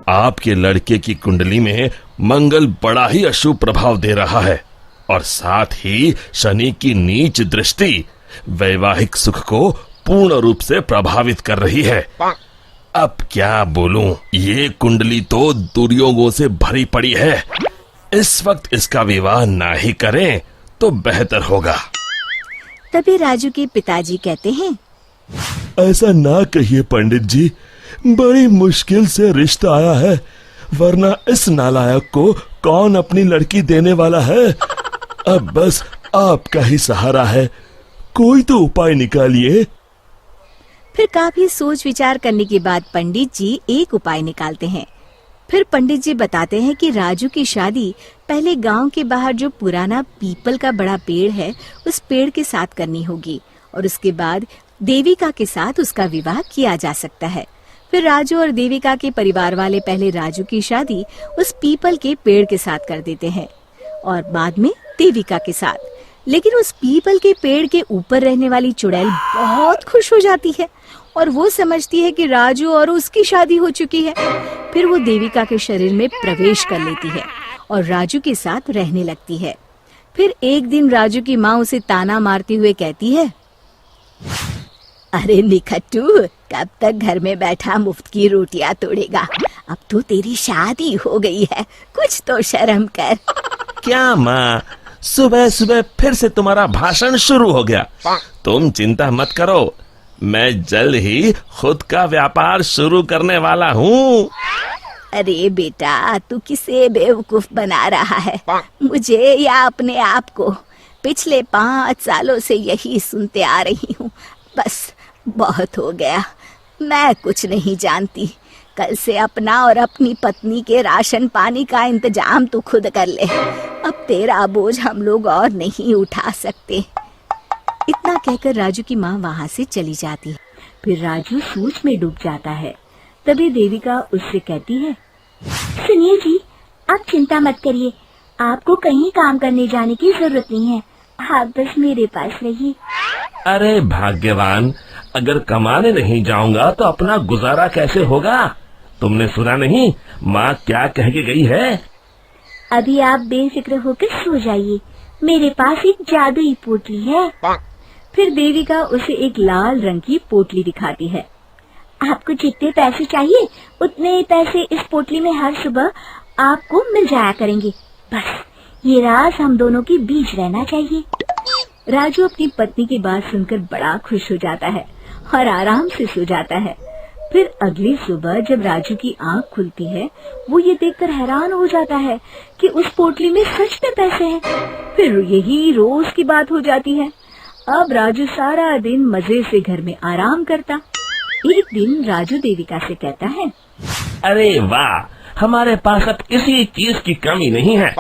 आपके लड़के की कुंडली में मंगल बड़ा ही अशुभ प्रभाव दे रहा है और साथ ही शनि की नीच दृष्टि वैवाहिक सुख को पूर्ण रूप से प्रभावित कर रही है। अब क्या बोलूं, ये कुंडली तो दुर्योगों से भरी पड़ी है। इस वक्त इसका विवाह ना ही करें तो बेहतर होगा। तभी राजू के पिताजी कहते हैं, ऐसा ना कहिए पंडित जी, बड़ी मुश्किल से रिश्ता आया है, वरना इस नालायक को कौन अपनी लड़की देने वाला है। अब बस आपका ही सहारा है, कोई तो उपाय निकालिए। फिर काफी सोच विचार करने के बाद पंडित जी एक उपाय निकालते हैं। फिर पंडित जी बताते हैं कि राजू की शादी पहले गांव के बाहर जो पुराना पीपल का बड़ा पेड़ है उस पेड़ के साथ करनी होगी और उसके बाद देविका के साथ उसका विवाह किया जा सकता है। फिर राजू और देविका के परिवार वाले पहले राजू की शादी उस पीपल के पेड़ के साथ कर देते हैं और बाद में देविका के साथ। लेकिन उस पीपल के पेड़ के ऊपर रहने वाली चुड़ैल बहुत खुश हो जाती है और वो समझती है कि राजू और उसकी शादी हो चुकी है। फिर वो देविका के शरीर में प्रवेश कर लेती है और राजू के साथ रहने लगती है। फिर एक दिन राजू की माँ उसे ताना मारते हुए कहती है, अरे निखट्टू, कब तक घर में बैठा मुफ्त की रोटियां तोड़ेगा? अब तो तेरी शादी हो गई है, कुछ तो शर्म कर। क्या माँ, सुबह सुबह फिर से तुम्हारा भाषण शुरू हो गया। तुम चिंता मत करो, मैं जल्द ही खुद का व्यापार शुरू करने वाला हूँ। अरे बेटा, तू किसे बेवकूफ बना रहा है, मुझे या अपने आप को? पिछले 5 सालों से यही सुनते आ रही हूँ। बस बहुत हो गया, मैं कुछ नहीं जानती। कल से अपना और अपनी पत्नी के राशन पानी का इंतजाम तू खुद कर ले। अब तेरा बोझ हम लोग और नहीं उठा सकते। इतना कहकर राजू की माँ वहाँ से चली जाती है। फिर राजू सोच में डूब जाता है। तभी देविका उससे कहती है, सुनिए जी, आप चिंता मत करिए, आपको कहीं काम करने जाने की जरूरत नहीं है, आप बस मेरे पास रहिए। अरे भाग्यवान, अगर कमाने नहीं जाऊंगा तो अपना गुजारा कैसे होगा? तुमने सुना नहीं माँ क्या कह के गई है? अभी आप बेफिक्र होकर सो जाइए, मेरे पास एक जादुई पोटली है। फिर देविका उसे एक लाल रंग की पोटली दिखाती है। आपको जितने पैसे चाहिए उतने पैसे इस पोटली में हर सुबह आपको मिल जाया करेंगे। बस ये राज हम दोनों के बीच रहना चाहिए। राजू अपनी पत्नी की बात सुनकर बड़ा खुश हो जाता है और आराम से सो जाता है। फिर अगली सुबह जब राजू की आंख खुलती है, वो ये देखकर हैरान हो जाता है कि उस पोटली में सच में पैसे हैं। फिर यही रोज की बात हो जाती है। अब राजू सारा दिन मजे से घर में आराम करता। एक दिन राजू देविका से कहता है, अरे वाह, हमारे पास अब किसी चीज की कमी नहीं है।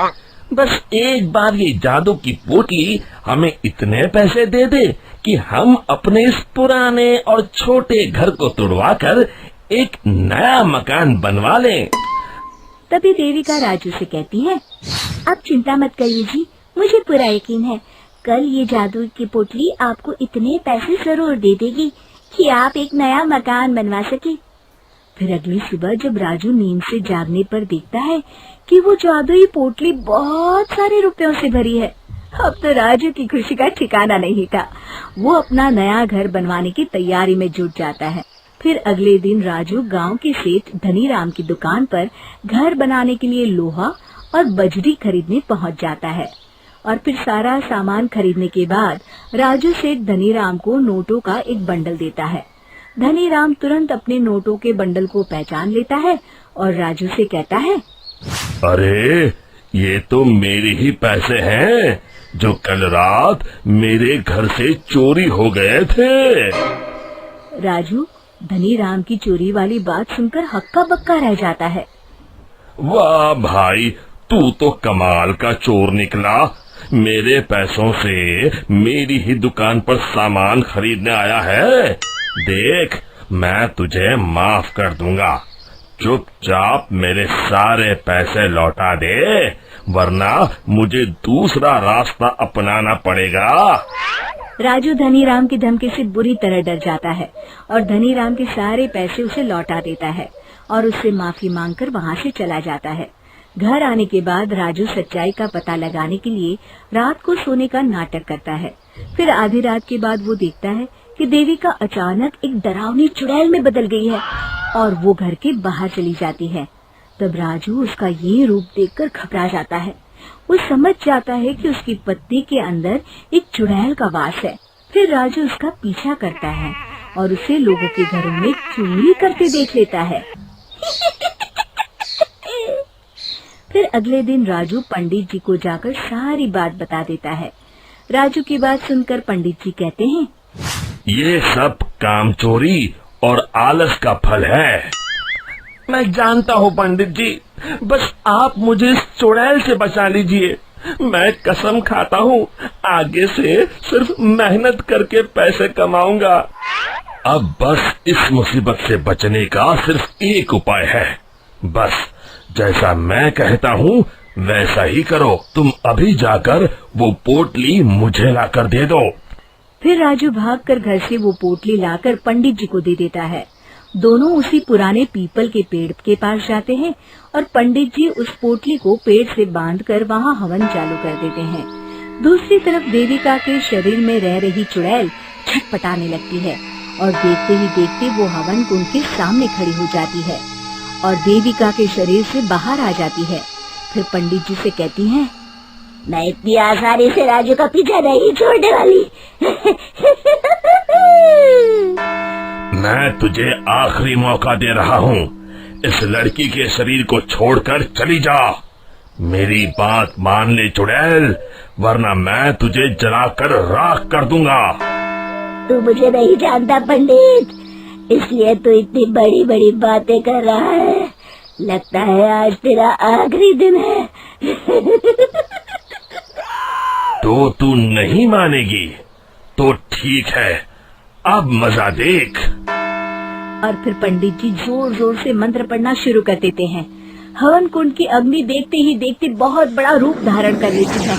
बस एक बार ये जादू की पोटली हमें इतने पैसे दे दे कि हम अपने इस पुराने और छोटे घर को तुड़वाकर एक नया मकान बनवा लें। तभी देविका राजू से कहती है, आप चिंता मत करिए जी, मुझे पूरा यकीन है कल ये जादू की पोटली आपको इतने पैसे जरूर दे देगी कि आप एक नया मकान बनवा सके। फिर अगली सुबह जब राजू नींद से जागने पर देखता है कि वो जादुई पोटली बहुत सारे रुपयों से भरी है। अब तो राजू की खुशी का ठिकाना नहीं था। वो अपना नया घर बनवाने की तैयारी में जुट जाता है। फिर अगले दिन राजू गांव के सेठ धनीराम की दुकान पर घर बनाने के लिए लोहा और बजरी खरीदने पहुंच जाता है। और फिर सारा सामान खरीदने के बाद राजू सेठ धनीराम को नोटों का एक बंडल देता है। धनीराम तुरंत अपने नोटों के बंडल को पहचान लेता है और राजू से कहता है, अरे ये तो मेरे ही पैसे हैं जो कल रात मेरे घर से चोरी हो गए थे। राजू धनीराम की चोरी वाली बात सुनकर हक्का बक्का रह जाता है। वाह भाई, तू तो कमाल का चोर निकला। मेरे पैसों से मेरी ही दुकान पर सामान खरीदने आया है। देख, मैं तुझे माफ कर दूंगा। चुपचाप मेरे सारे पैसे लौटा दे, वरना मुझे दूसरा रास्ता अपनाना पड़ेगा। राजू धनीराम की धमकी से बुरी तरह डर जाता है और धनीराम के सारे पैसे उसे लौटा देता है और उससे माफी मांगकर वहाँ से चला जाता है। घर आने के बाद राजू सच्चाई का पता लगाने के लिए रात को सोने का नाटक करता है। फिर आधी रात के बाद वो देखता है कि देविका अचानक एक डरावनी चुड़ैल में बदल गई है और वो घर के बाहर चली जाती है। तब राजू उसका ये रूप देखकर घबरा जाता है। वो समझ जाता है कि उसकी पत्नी के अंदर एक चुड़ैल का वास है। फिर राजू उसका पीछा करता है और उसे लोगों के घरों में चोरी करते देख लेता है। फिर अगले दिन राजू पंडित जी को जाकर सारी बात बता देता है। राजू की बात सुनकर पंडित जी कहते हैं, ये सब काम चोरी और आलस का फल है। मैं जानता हूँ पंडित जी, बस आप मुझे इस चुड़ैल से बचा लीजिए। मैं कसम खाता हूँ आगे से सिर्फ मेहनत करके पैसे कमाऊंगा। अब बस इस मुसीबत से बचने का सिर्फ एक उपाय है। बस जैसा मैं कहता हूँ वैसा ही करो। तुम अभी जाकर वो पोटली मुझे लाकर दे दो। फिर राजू भागकर घर से वो पोटली लाकर पंडित जी को दे देता है। दोनों उसी पुराने पीपल के पेड़ के पास जाते हैं और पंडित जी उस पोटली को पेड़ से बांधकर वहाँ हवन चालू कर देते हैं। दूसरी तरफ देविका के शरीर में रह रही चुड़ैल छटपटाने लगती है और देखते ही देखते वो हवन कुंड के सामने खड़ी हो जाती है और देविका के शरीर से बाहर आ जाती है। फिर पंडित जी से कहती हैं, मैं इतनी आसानी से राजू का पीछा नहीं छोड़ने वाली। मैं तुझे आखिरी मौका दे रहा हूँ। इस लड़की के शरीर को छोड़कर चली जा। मेरी बात मान ले चुड़ैल, वरना मैं तुझे जलाकर राख कर दूंगा। तू मुझे नहीं जानता पंडित, इसलिए तू इतनी बड़ी बड़ी बातें कर रहा है। लगता है आज तेरा आखिरी दिन है। तो तू नहीं मानेगी तो ठीक है, अब मजा देख। और फिर पंडित जी जोर जोर से मंत्र पढ़ना शुरू कर देते हैं। हवन कुंड की अग्नि देखते ही देखते बहुत बड़ा रूप धारण कर लेती है।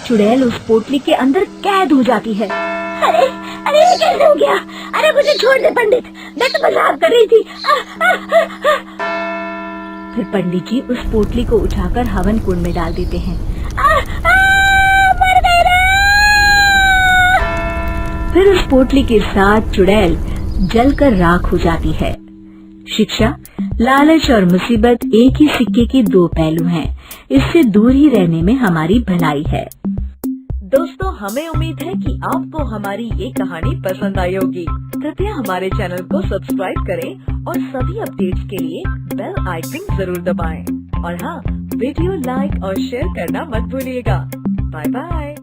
चुड़ैल उस पोटली के अंदर कैद हो जाती है। अरे अरे ये कैसे हो गया? अरे मुझे छोड़ दे पंडित, मैं तो मजाक कर रही थी। फिर पंडित जी उस पोटली को उठाकर हवन कुंड में डाल देते हैं। मर गई रे! फिर उस पोटली के साथ चुड़ैल जलकर राख हो जाती है। शिक्षा, लालच और मुसीबत एक ही सिक्के के दो पहलू हैं। इससे दूर ही रहने में हमारी भलाई है। दोस्तों, हमें उम्मीद है कि आपको हमारी ये कहानी पसंद आई होगी। कृपया हमारे चैनल को सब्सक्राइब करें और सभी अपडेट्स के लिए बेल आइकन जरूर दबाएं। और हाँ, वीडियो लाइक और शेयर करना मत भूलिएगा। Bye bye.